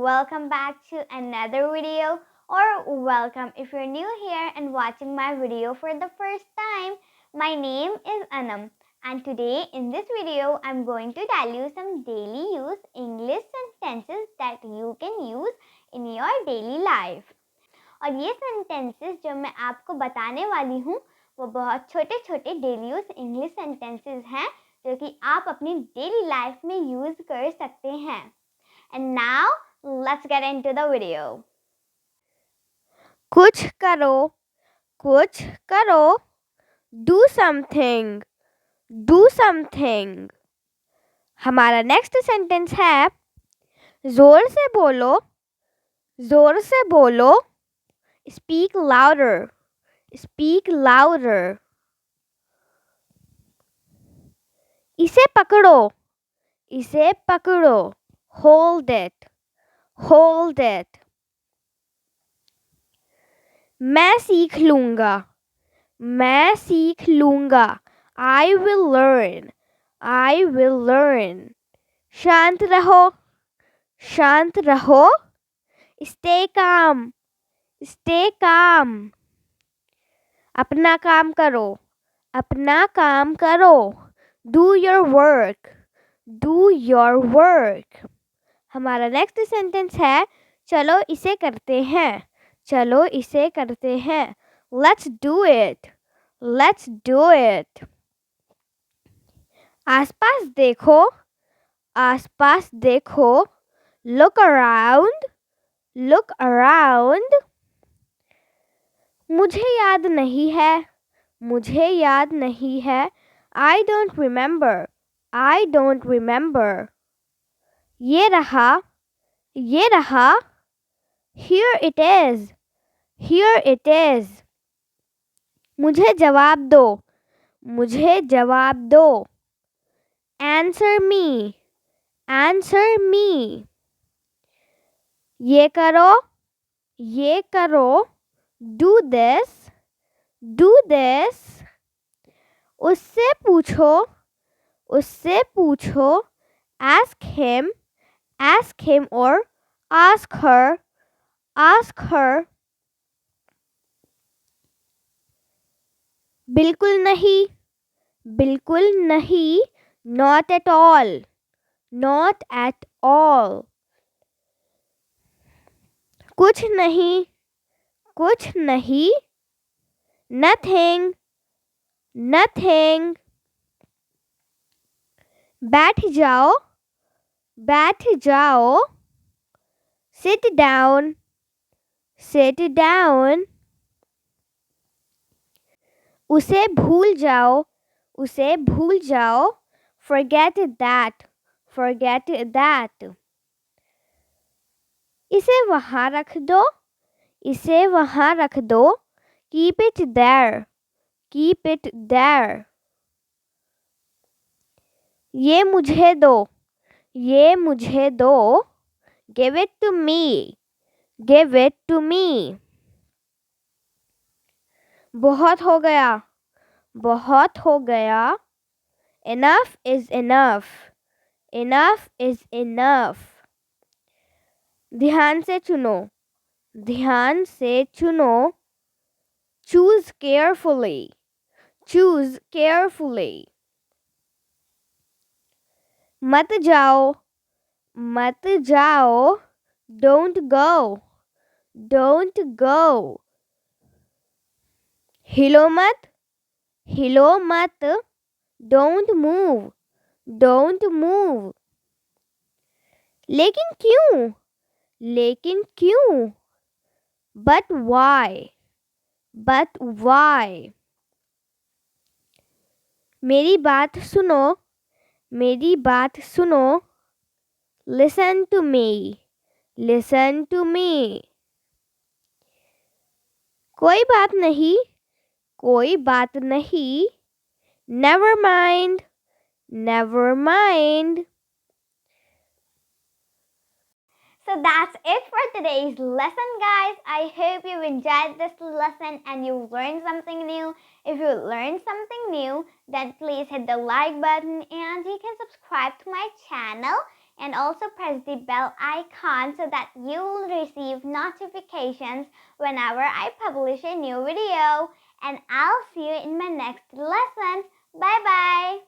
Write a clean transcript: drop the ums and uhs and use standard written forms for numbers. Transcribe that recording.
welcome back to another video, or welcome if you're new here and watching my video for the first time. My name is Anam, and today in this video I'm going to tell you some daily use English sentences that you can use in your daily life. और ये sentences जो मैं आपको बताने वाली हूँ वो बहुत छोटे छोटे डेली यूज इंग्लिश सेंटेंसेस हैं जो कि आप अपनी डेली लाइफ में यूज कर सकते हैं. And now let's get into the video. कुछ करो, कुछ करो. Do something, do something. हमारा नेक्स्ट सेंटेंस है जोर से बोलो, जोर से बोलो. Speak louder, speak louder. इसे पकड़ो, इसे पकड़ो. Hold it, hold it. मैं सीख लूँगा, मैं सीख लूँगा. I will learn, I will learn. शांत रहो, शांत रहो. Stay calm, stay calm. अपना काम करो, अपना काम करो. Do your work, do your work. हमारा नेक्स्ट सेंटेंस है चलो इसे करते हैं, चलो इसे करते हैं. Let's do it, let's do it. आसपास देखो, आसपास देखो. Look around, look around. मुझे याद नहीं है, मुझे याद नहीं है. I don't remember, I don't remember. ये रहा, ये रहा. Here it is, here it is. मुझे जवाब दो, मुझे जवाब दो. Answer me, answer me. ये करो, ये करो. Do this, do this. उससे पूछो, उससे पूछो. Ask him or ask her, ask her. बिल्कुल नहीं, बिल्कुल नहीं. Not at all, not at all. कुछ नहीं, कुछ नहीं. Nothing, nothing. बैठ जाओ, बैठ जाओ. Sit down, sit down. उसे भूल जाओ, उसे भूल जाओ. Forget that, forget that. इसे वहाँ रख दो, इसे वहाँ रख दो. Keep it there, keep it there. ये मुझे दो, ये मुझे दो. Give it to me, give it to me. बहुत हो गया, बहुत हो गया. Enough is enough, enough is enough. ध्यान से चुनो, ध्यान से चुनो. Choose carefully, choose carefully. मत जाओ, मत जाओ. Don't go, don't go. हिलो मत, हिलो मत. Don't move, don't move. लेकिन क्यों, लेकिन क्यों. But why, but why. मेरी बात सुनो, मेरी बात सुनो. Listen to me, listen to me. कोई बात नहीं, कोई बात नहीं. Never mind, never mind. So that's it for today's lesson, guys. I hope you enjoyed this lesson and you learned something new. If you learned something new, then please hit the like button and you can subscribe to my channel and also press the bell icon so that you will receive notifications whenever I publish a new video. And I'll see you in my next lesson. Bye bye.